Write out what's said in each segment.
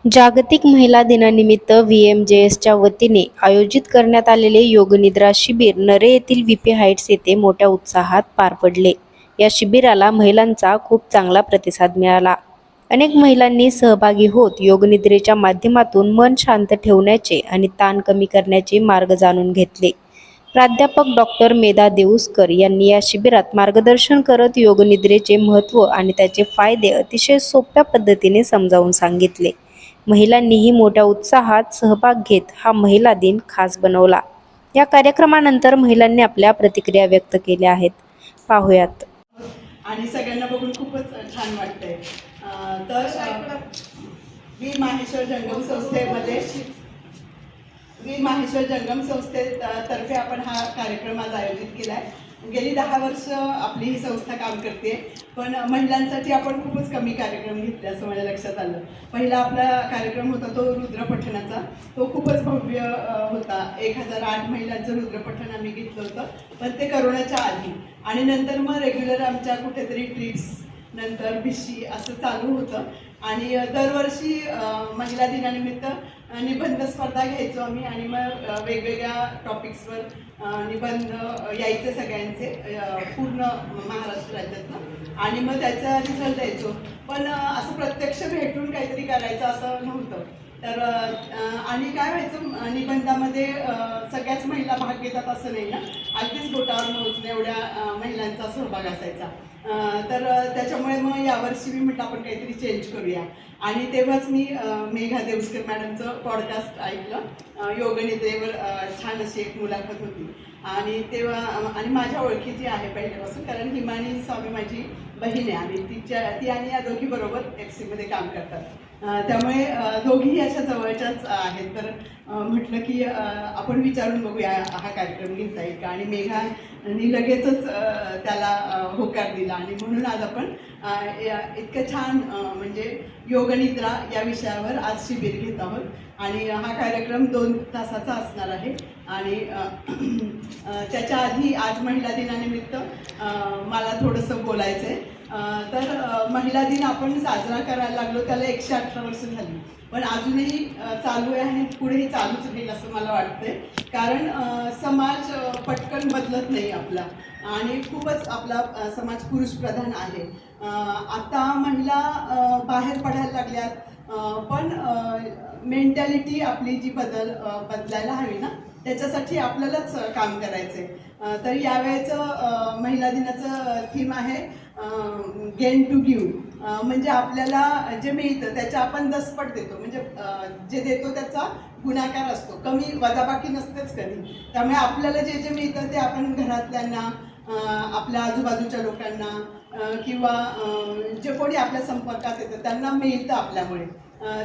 जागतिक महिला दिनानिमित्त VMJSच्या वतीने आयोजित करण्यात आलेले योगनिद्रा शिबिर नरे येथील VP हाइट्स येथे मोठ्या उत्साहात पार पडले। या शिबिराला महिलांचा खूप चांगला प्रतिसाद मिळाला। अनेक महिलांनी सहभागी होत योगनिद्रेच्या माध्यमातून मन शांत ठेवण्याचे आणि ताण कमी करण्याचे मार्ग जाणून घेतले। प्राध्यापक डॉक्टर मेधा देऊस्कर यांनी या शिबिरात मार्गदर्शन करत योगनिद्रेचे महत्त्व आणि त्याचे फायदे अतिशय सोप्या पद्धतीने समजावून सांगितले। महिलांनीही मोठ्या उत्साहात सहभाग घेत हा महिला दिन खास बनवला। या कार्यक्रमानंतर महिलांनी आपल्या प्रतिक्रिया व्यक्त केल्या आहेत। पाहूयात। आणि सगळ्यांना बघून खूपच छान वाटतंय। तर मी माहेश्वर जंगम संस्थेतर्फे आपण हा कार्यक्रम आज आयोजित केला आहे। गेली 10 वर्ष आपली ही संस्था काम करते, पण महिलांसाठी आपण खूपच कमी कार्यक्रम घेतले असं माझ्या लक्षात आलं। पहिला आपला कार्यक्रम होता तो रुद्रपठणाचा, तो खूपच भव्य होता। 1008 महिलांचं रुद्रपठण आम्ही घेतलं होतं, पण ते करोनाच्या आधी। आणि नंतर मग रेग्युलर आमच्या कुठेतरी ट्रिप्स, नंतर भिशी असं चालू होतं। आणि दरवर्षी महिला दिनानिमित्त निबंध स्पर्धा घ्यायचो आम्ही, आणि मग वेगवेगळ्या टॉपिक्सवर निबंध यायचे सगळ्यांचे पूर्ण महाराष्ट्र राज्यातनं, आणि मग त्याचा रिझल्ट द्यायचो। पण असं प्रत्यक्ष भेटून काहीतरी करायचं असं नव्हतं। तर आणि काय व्हायचं, निबंधामध्ये सगळ्याच महिला भाग घेतात असं नाही ना, अगदीच बोटावर मोजण्या एवढ्या महिलांचा सहभाग असायचा। तर त्याच्यामुळे मग यावर्षी मी म्हटलं आपण काहीतरी चेंज करूया, आणि तेव्हाच मी मेघा देऊस्कर मॅडमचं पॉडकास्ट ऐकलं। योगनिद्रेवर छान अशी एक मुलाखत होती, आणि तेव्हा आणि माझ्या ओळखीची आहे पहिल्यापासून, कारण हिमानी स्वामी माझी बहीण आहे, आणि ती आणि या दोघी बरोबर FC मध्ये काम करतात। त्यामुळे दोघीही अशा जवळच्याच आहेत। तर म्हटलं की आपण विचारून बघूया हा कार्यक्रम घेता येईल का, आणि मेघाने लगेचच त्याला होकार दिला, आणि म्हणून आज आपण इतकं छान म्हणजे योगनिद्रा या विषयावर आज शिबिर घेत आहोत। आणि हा कार्यक्रम 2 तासाचा असणार आहे। आणि त्याच्या आधी आज महिला दिनानिमित्त मला थोडंसं बोलायचं आहे। तर महिला दिन आपण साजरा करायला लागलो त्याला 118 वर्ष झाली, पण अजूनही चालू आहे आणि पुढेही चालूच राहील असं मला वाटतंय। कारण समाज पटकन बदलत नाही आपला, आणि खूपच आपला समाज पुरुषप्रधान आहे। आता महिला बाहेर पडायला लागल्यात, पण मेंटॅलिटी आपली जी बदलायला हवी ना, त्याच्यासाठी आपल्यालाच काम करायचं आहे। तर यावेळेचं महिला दिनाचं थीम आहे गेन टू गिव्ह। म्हणजे आपल्याला जे मिळतं त्याच्या आपण 10पट देतो, म्हणजे जे देतो त्याचा गुणाकार असतो, कमी वजाबाकी नसतेच कधी। त्यामुळे आपल्याला जे जे मिळतं ते आपण घरातल्यांना, आपल्या आजूबाजूच्या लोकांना, किंवा जे कोणी आपल्या संपर्कात येतं त्यांना मिळतं आपल्यामुळे।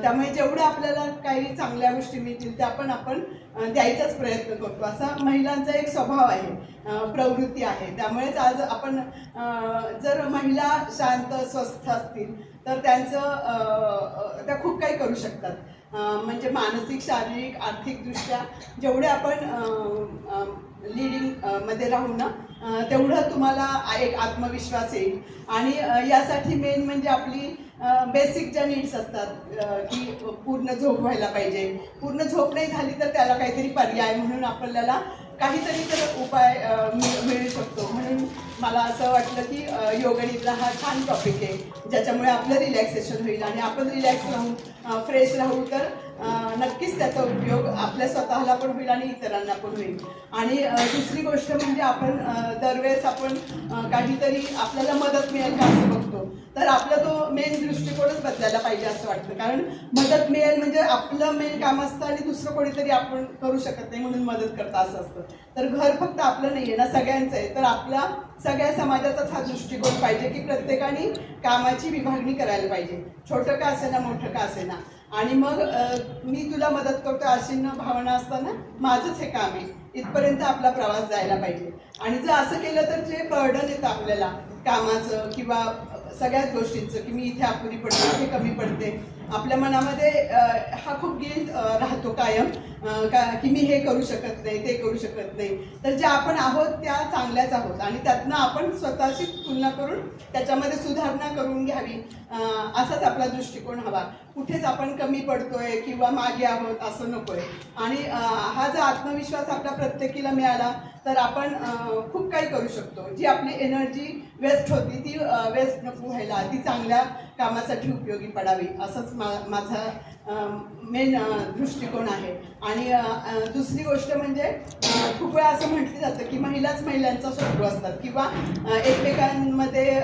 त्यामुळे जेवढं आपल्याला काही चांगल्या गोष्टी मिळतील त्या आपण द्यायचाच प्रयत्न करतो, असा महिलांचा एक स्वभाव आहे, प्रवृत्ती आहे। त्यामुळेच आज आपण जर महिला शांत स्वस्थ असतील तर त्या खूप काही करू शकतात। म्हणजे मानसिक, शारीरिक, आर्थिकदृष्ट्या जेवढे आपण लीडिंग मध्ये राहू ना, तेवढं तुम्हाला एक आत्मविश्वास येईल। आणि यासाठी मेन म्हणजे आपली बेसिक ज्या नीड्स असतात, की पूर्ण झोप व्हायला पाहिजे। पूर्ण झोप नाही झाली तर त्याला काहीतरी पर्याय म्हणून आपल्याला काहीतरी तर उपाय मिळू शकतो। म्हणून मला असं वाटलं की योगनिद्रा हा छान टॉपिक आहे, ज्याच्यामुळे आपलं रिलॅक्सेशन होईल, आणि आपण रिलॅक्स राहू, फ्रेश राहू, तर नक्कीच त्याचा उपयोग आपल्या स्वतःला पण होईल आणि इतरांना पण होईल। आणि दुसरी गोष्ट म्हणजे आपण दरवेळेस आपण काहीतरी आपल्याला मदत मिळेल का असं बघतो, तर आपला तो मेन दृष्टिकोनच बदलायला पाहिजे असं वाटतं। कारण मदत मिळेल म्हणजे आपलं मेन काम असतं, आणि दुसरं कोणीतरी आपण करू शकत नाही म्हणून मदत करता असं असतं। तर घर फक्त आपलं नाही आहे ना, सगळ्यांचं आहे। तर आपला सगळ्या समाजाचाच हा दृष्टिकोन पाहिजे की प्रत्येकाने कामाची विभागणी करायला पाहिजे, छोटं का असेना मोठं का असेना। आणि मग मी तुला मदत करतो अशी भावना असताना माझंच हे काम आहे इथपर्यंत आपला प्रवास जायला पाहिजे। आणि जर असं केलं तर जे बर्डन येतं आपल्याला कामाचं किंवा सगळ्याच गोष्टींचं, की मी इथे अपुरी पडते, इथे कमी पडते, आपल्या मनामध्ये हा खूप गिल्ट राहतो कायम, की मी हे करू शकत नाही, ते करू शकत नाही. तर ज्या आपण आहोत त्या चांगल्याच आहोत आणि त्यातनं आपण स्वतःची तुलना करून त्याच्यामध्ये सुधारणा करून घ्यावी, असाच आपला दृष्टिकोन हवा. कुठेच आपण कमी पडतोय किंवा मागे आहोत असं नकोय. आणि हा जर आत्मविश्वास आपल्या प्रत्येकीला मिळाला तर आपण खूप काही करू शकतो. जी आपली एनर्जी वेस्ट होती ती वेस्ट नको व्हायला, ती चांगल्या कामासाठी उपयोगी पडावी, असंच माझा मेन दृष्टिकोन आहे. आणि दुसरी गोष्ट म्हणजे खूप वेळा असं म्हटलं जातं की महिलाच महिलांचा शत्रू असतात किंवा एकमेकांमध्ये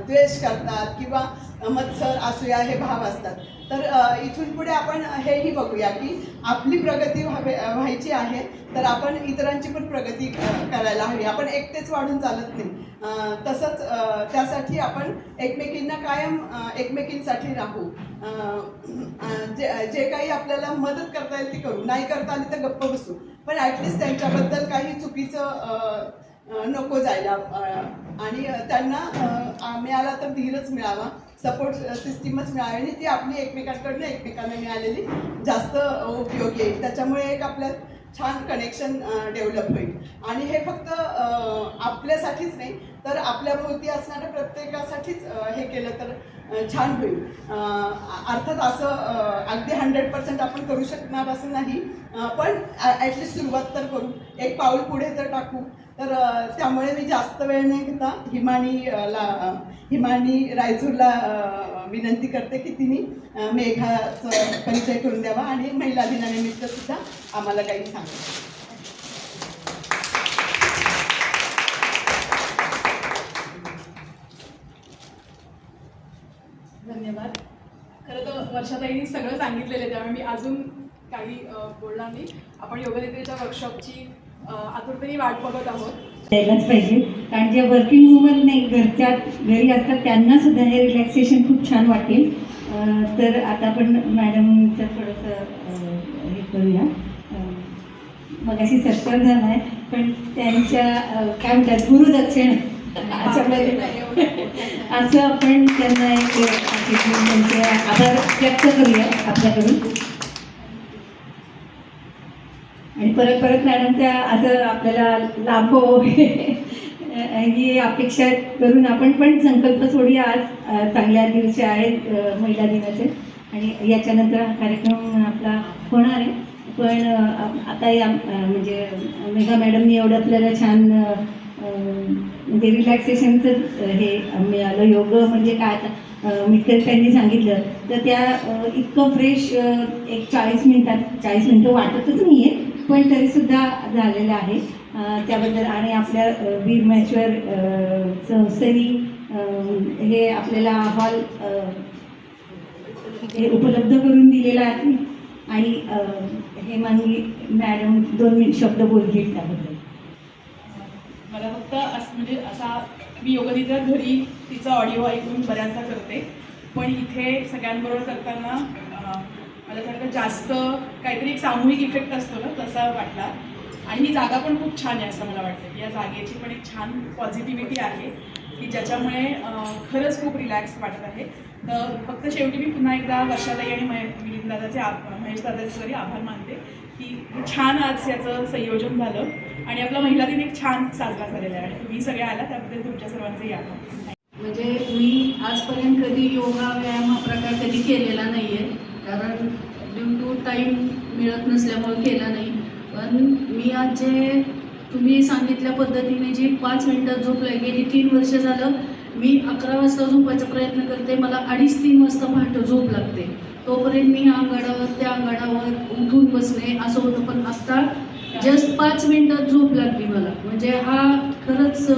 द्वेष करतात किंवा मत्सर असूया हे भाव असतात. तर इथून पुढे आपण हेही बघूया की आपली प्रगती व्हायची आहे तर आपण इतरांची पण प्रगती करायला हवी. आपण एकटेच वाढून चालत नाही. तसंच त्यासाठी आपण एकमेकींना कायम एकमेकींसाठी राहू. जे काही आपल्याला मदत करता येईल ती करू, नाही करता आली तर गप्प बसू, पण ॲटलिस्ट त्यांच्याबद्दल काही चुकीचं नको जायला. आणि त्यांना मिळाला तर धीरच मिळावा, सपोर्ट सिस्टीमच मिळावी आणि ती आपली एकमेकांकडनं एकमेकांना मिळालेली जास्त उपयोगी येईल. त्याच्यामुळे एक आपल्यात छान कनेक्शन डेव्हलप होईल. आणि हे फक्त आपल्यासाठीच नाही तर आपल्या भोवती असणाऱ्या प्रत्येकासाठीच हे केलं तर छान होईल. अर्थात असं अगदी 100% आपण करू शकणार असं नाही, पण ॲटलिस्ट सुरुवात तर करू, एक पाऊल पुढे तर टाकू. तर त्यामुळे मी जास्त वेळ नाही घेता हिमानी रायचूरला विनंती करते की तिने मेघाचा परिचय करून द्यावा आणि महिला दिनानिमित्त सुद्धा आम्हाला काही सांगायचं. धन्यवाद. खरं तर वर्षाताईंनी सगळं सांगितलेलं आहे, त्यामुळे मी अजून काही बोलणार नाही. आपण योगनिद्रेच्या वर्कशॉपची आतुरतेने वाट बघत आहोत. द्यायलाच पाहिजे, कारण जे वर्किंग वुमन नाही घरी असतात त्यांना सुद्धा हे रिलॅक्सेशन खूप छान वाटेल. तर आता आपण मॅडमचं थोडंसं हे करूया. मगाशी सत्कार झाला आहे पण त्यांच्या काय म्हणतात गुरुदक्षिणा असं आपण त्यांना एक त्यांचे आभार व्यक्त करूया आपल्याकडून. आणि परत परत मॅडमच्या असं आपल्याला लाभ हो ही अपेक्षा करून आपण पण संकल्प सोडूया. आज चांगल्या दिवशी आहेत महिला दिनाचे आणि याच्यानंतर हा कार्यक्रम आपला होणार आहे. पण आता या म्हणजे मेघा मॅडमनी एवढं आपल्याला छान म्हणजे रिलॅक्सेशनचं हे मिळालं. योग म्हणजे काय आता मित्र त्यांनी सांगितलं तर त्या इतकं फ्रेश एक 40 मिनटं वाटतच नाही आहे पण तरीसुद्धा झालेलं आहे. त्याबद्दल आणि आपल्या वीर मॅचवर संस्थेने हे आपल्याला अहवाल हे उपलब्ध करून दिलेला आहे आणि हे मॅडम 2 शब्द बोलतील त्याबद्दल. मला फक्त म्हणजे असा मी योगनिद्रा घरी तिचा ऑडिओ ऐकून बऱ्याचदा करते, पण इथे सगळ्यांबरोबर करताना मला सारखं जास्त काहीतरी एक सामूहिक इफेक्ट असतो ना तसा वाटला. आणि ही जागा पण खूप छान आहे असं मला वाटतं की या जागेची पण एक छान पॉझिटिव्हिटी आहे की ज्याच्यामुळे खरंच खूप रिलॅक्स वाटत आहे. तर फक्त शेवटी मी पुन्हा एकदा वर्षाताई आणि मिलिंद दादाचे महेश दादाचे तरी आभार मानते की छान आज याचं संयोजन झालं आणि आपला महिला दिन एक छान साजरा झालेला आहे. आणि तुम्ही सगळे आला त्याबद्दल तुमच्या सर्वांचंही आभार. म्हणजे मी आजपर्यंत कधी योगा व्यायाम हा प्रकार कधी केलेला नाही आहे, कारण ड्यू टू टाईम मिळत नसल्यामुळे केला नाही. पण मी आज जे तुम्ही सांगितल्या पद्धतीने जी 5 मिनटात झोप गेली 3 वर्ष झालं मी 11 वाजता झोपायचा प्रयत्न करते, मला 2:30-3 वाजता पहाटे झोप लागते. तोपर्यंत मी अंगाडावर त्या अंगाडावर उठून बसणे असं होतं. पण आत्ता जस्ट 5 मिनटात झोप लागली मला. म्हणजे हा खरंच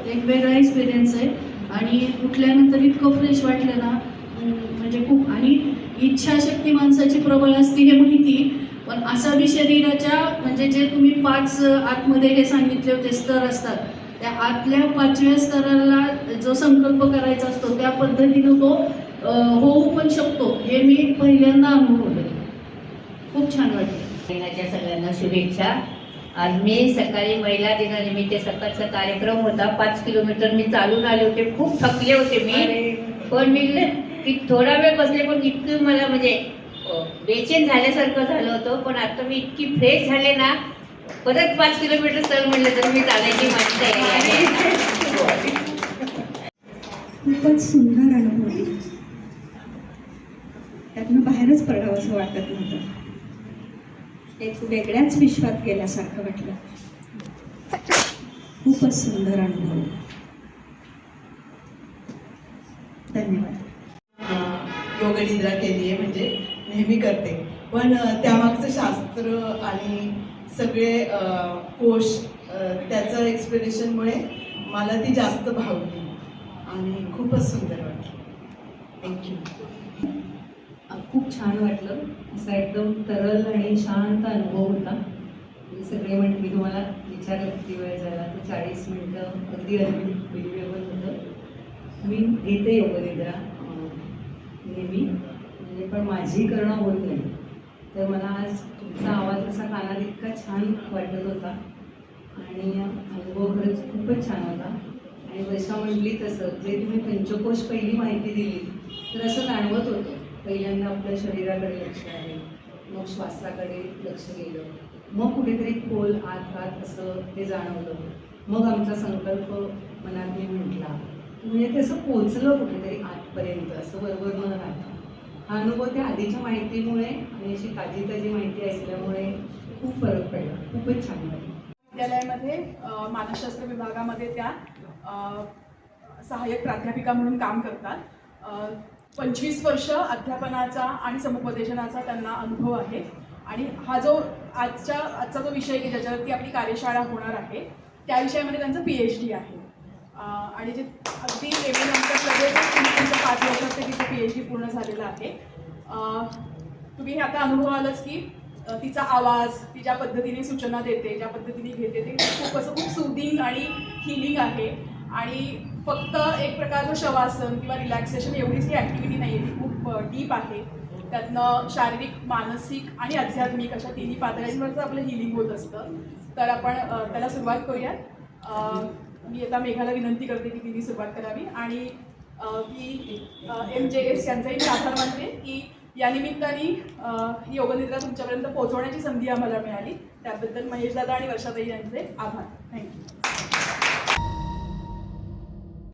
एक वेगळा एक्सपिरियन्स आहे आणि उठल्यानंतर इतकं फ्रेश वाटलं ना म्हणजे खूप. आणि इच्छाशक्ती माणसाची प्रबळ असते हे माहिती, पण असा बी शरीराच्या म्हणजे जे तुम्ही 5 आतमध्ये हे सांगितले होते स्तर असतात, त्या आतल्या 5व्या स्तराला जो संकल्प करायचा असतो त्या पद्धतीनं तो होऊ पण शकतो हे मी पहिल्यांदा अनुभवलं. खूप छान वाटलं. महिन्याच्या सगळ्यांना शुभेच्छा. आज मी सकाळी महिला दिनानिमित्त सकाळचा कार्यक्रम होता. 5 किलोमीटर मी चालून आले होते, खूप थकले होते मी, पण मी की थोडा वेळ बसले पण इतकं मला म्हणजे बेचैन झाल्यासारखं झालं होतं. पण आता मी इतकी फ्रेश झाले ना, परत 5 किलोमीटर चल म्हटलं तर मी चालायची माझी तयारी आहे. खूपच सुंदर अनुभव, त्यातनं बाहेरच पडावं असं वाटत नव्हतं. एक वेगळ्याच विश्वात गेल्यासारखं वाटलं. खूपच सुंदर अनुभव. धन्यवाद. योगनिद्रा केली आहे, म्हणजे नेहमी करते, पण त्यामागचं शास्त्र आणि सगळे कोश त्याचं एक्सप्लेनेशनमुळे मला ती जास्त भावली आणि खूपच सुंदर वाटली. थँक्यू. खूप छान वाटलं. असा एकदम तरल आणि शांत अनुभव होता. मी सगळे म्हणते, मी तुम्हाला विचारलं किती वेळ झाला, तर 40 मिनटं अगदी अनबिलिव्हेबल होतं. मी घेते योगनिद्रा नेहमी, म्हणजे पण माझी करणं होत नाही. तर मला आज तुमचा आवाज असा कानात इतका छान वाटत होता आणि अनुभव खरंच खूपच छान होता. आणि वर्षा म्हटली तसं जे तुम्ही पंचकोश पहिली माहिती दिली, तर असं जाणवत होतं. पहिल्यांदा आपल्या शरीराकडे लक्ष आहे, मग श्वासाकडे लक्ष गेलं, मग कुठेतरी खोल आत असं ते जाणवलं. मग आमचा संकल्प मनात मी म्हटला, म्हणजे तसं पोचलं कुठेतरी आतपर्यंत, असं बरोबर न राहता. हा अनुभव त्या आधीच्या माहितीमुळे आणि अशी ताजी माहिती ऐकल्यामुळे खूप फरक पडला. खूपच छान वाटलं. विद्यालयामध्ये मानसशास्त्र विभागामध्ये त्या सहाय्यक प्राध्यापिका म्हणून काम करतात. 25 वर्ष अध्यापनाचा आणि समुपदेशनाचा त्यांना अनुभव आहे. आणि हा जो आजचा जो विषय की ज्याच्यावरती आपली कार्यशाळा होणार आहे, त्या विषयामध्ये त्यांचं PhD आहे. आणि जे अगदी MA नंतर लगेच 5 वर्षात ते तिचं PhD पूर्ण झालेलं आहे. तुम्ही हे आता अनुभव आलंच की तिचा आवाज, ती ज्या पद्धतीने सूचना देते, ज्या पद्धतीने घेते, ते खूप सूदिंग आणि हिलिंग आहे. आणि फक्त एक प्रकारचं शवासन किंवा रिलॅक्सेशन एवढीच ही ॲक्टिव्हिटी नाही आहे, ती खूप डीप आहे. त्यातनं शारीरिक, मानसिक आणि आध्यात्मिक अशा तिन्ही पातळ्यांवरचं आपलं हिलिंग होत असतं. तर आपण त्याला सुरुवात करूयात. मी आता मेघाला विनंती करते की तिने सुरुवात करावी. आणि की MJS यांचाही मी आभार मानते की या निमित्ताने ही योगनिद्रा तुमच्यापर्यंत पोहोचवण्याची संधी आम्हाला मिळाली. त्याबद्दल महेश दादा आणि वर्षाताई यांचे आभार. थँक्यू.